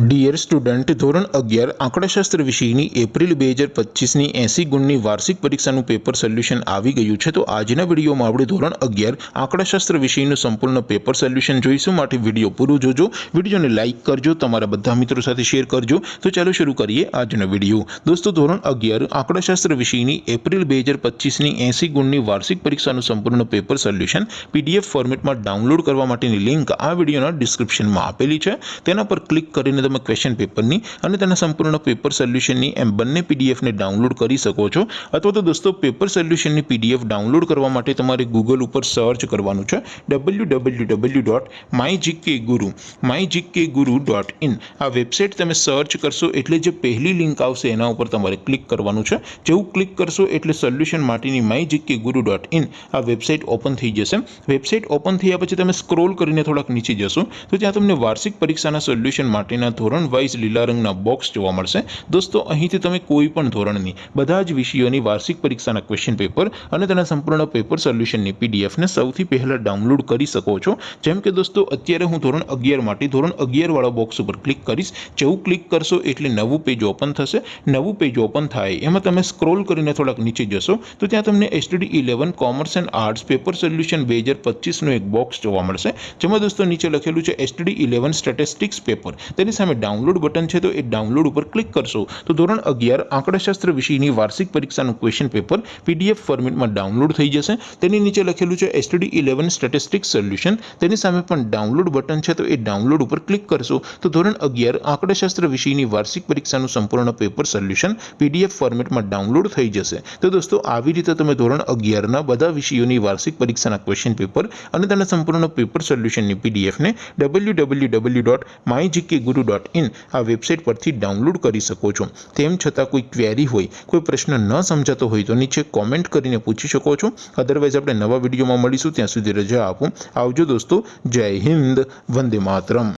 Dear student, ધોરણ 11 આંકડાશાસ્ત્ર વિષયની April 2025ની 80 ગુણની વાર્ષિક પરીક્ષાનું પેપર સોલ્યુશન આવી ગયું છે। તો આજના વિડીયોમાં આપણે ધોરણ 11 આંકડાશાસ્ત્ર વિષયનું સંપૂર્ણ પેપર સોલ્યુશન જોઈશું। માટે વિડીયો પૂરો જોજો, વિડીયોને લાઇક કરજો, તમારા બધા મિત્રો સાથે શેર કરજો। તો ચાલો શરૂ કરીએ આજનો વિડીયો। દોસ્તો, ધોરણ 11 આંકડાશાસ્ત્ર વિષયની એપ્રિલ 2025ની 80 ગુણની વાર્ષિક પરીક્ષાનું સંપૂર્ણ પેપર સોલ્યુશન PDF ફોર્મેટમાં ડાઉનલોડ કરવા માટેની લિંક આ વિડીયોના ડિસ્ક્રિપ્શનમાં આપેલી છે। તેના પર ક્લિક કરીને તમે ક્વેશ્ચન પેપરની અને તેના સંપૂર્ણ પેપર સોલ્યુશનની એમ બંને પીડીએફને ડાઉનલોડ કરી શકો છો। અથવા તો દોસ્તો, પેપર સોલ્યુશનની પીડીએફ ડાઉનલોડ કરવા માટે તમારે ગૂગલ ઉપર સર્ચ કરવાનું છે www.mygkguru.in। આ વેબસાઇટ તમે સર્ચ કરશો એટલે જે પહેલી લિંક આવશે એના ઉપર તમારે ક્લિક કરવાનું છે। જેવું ક્લિક કરશો એટલે સોલ્યુશન માટેની mygkguru.in આ વેબસાઇટ ઓપન થઈ જશે। વેબસાઇટ ઓપન થયા પછી તમે સ્ક્રોલ કરીને થોડાક નીચે જશો તો ત્યાં તમને વાર્ષિક પરીક્ષાના સોલ્યુશન માટેના ધોરણ વાઇઝ લીલા રંગના બોક્સ જોવા મળશે। દોસ્તો, અહીંથી તમે કોઈ પણ ધોરણની બધા જ વિષયોની વાર્ષિક પરીક્ષાના ક્વેશ્ચન પેપર અને તેના સંપૂર્ણ પેપર સોલ્યુશનની પીડીએફને સૌથી પહેલા ડાઉનલોડ કરી શકો છો। જેમ કે દોસ્તો, અત્યારે હું ધોરણ 11 માટે ધોરણ 11 વાળા બોક્સ ઉપર ક્લિક કરીશ। જેવું ક્લિક કરશો એટલે નવું પેજ ઓપન થશે। નવું પેજ ઓપન થાય એમાં તમે સ્ક્રોલ કરીને થોડાક નીચે જશો તો ત્યાં તમને STD 11 commerce and arts paper solution 2025નું એક બોક્સ જોવા મળશે। જેમાં દોસ્તો નીચે લખેલું છે STD 11 સ્ટેટિસ્ટિક્સ પેપર। તેની સામે ડાઉનલોડ બટન છે, તો એ ડાઉનલોડ ઉપર ક્લિક કરશો તો ધોરણ 11 આંકડાશાસ્ત્ર વિષયની વાર્ષિક પરીક્ષાનું ક્વેશ્ચન પેપર PDF ફોર્મેટમાં ડાઉનલોડ થઈ જશે। તેની નીચે લખેલું છે STD 11 સ્ટેટિસ્ટિક્સ સોલ્યુશન। તેની સામે પણ ડાઉનલોડ બટન છે, તો એ ડાઉનલોડ ઉપર ક્લિક કરશો તો ધોરણ 11 આંકડાશાસ્ત્ર વિષયની વાર્ષિક પરીક્ષાનું સંપૂર્ણ પેપર સોલ્યુશન PDF ફોર્મેટમાં ડાઉનલોડ થઈ જશે। તો દોસ્તો, આવી રીતે તમે ધોરણ 11ના બધા વિષયોની વાર્ષિક પરીક્ષાના ક્વેશ્ચન પેપર અને તેના સંપૂર્ણ પેપર સોલ્યુશનની પીડીએફને www.mygkguru.in આ વેબસાઇટ પરથી ડાઉનલોડ કરી શકો છો। તેમ છતાં કોઈ ક્વેરી હોય, કોઈ પ્રશ્ન ન સમજાતો હોય તો નીચે કોમેન્ટ કરીને પૂછી શકો છો। અધરવાઇઝ આપણે નવા વિડીયોમાં મળીશું, ત્યાં સુધી રજા આપો। આવજો દોસ્તો, જય હિન્દ, વંદે માતરમ।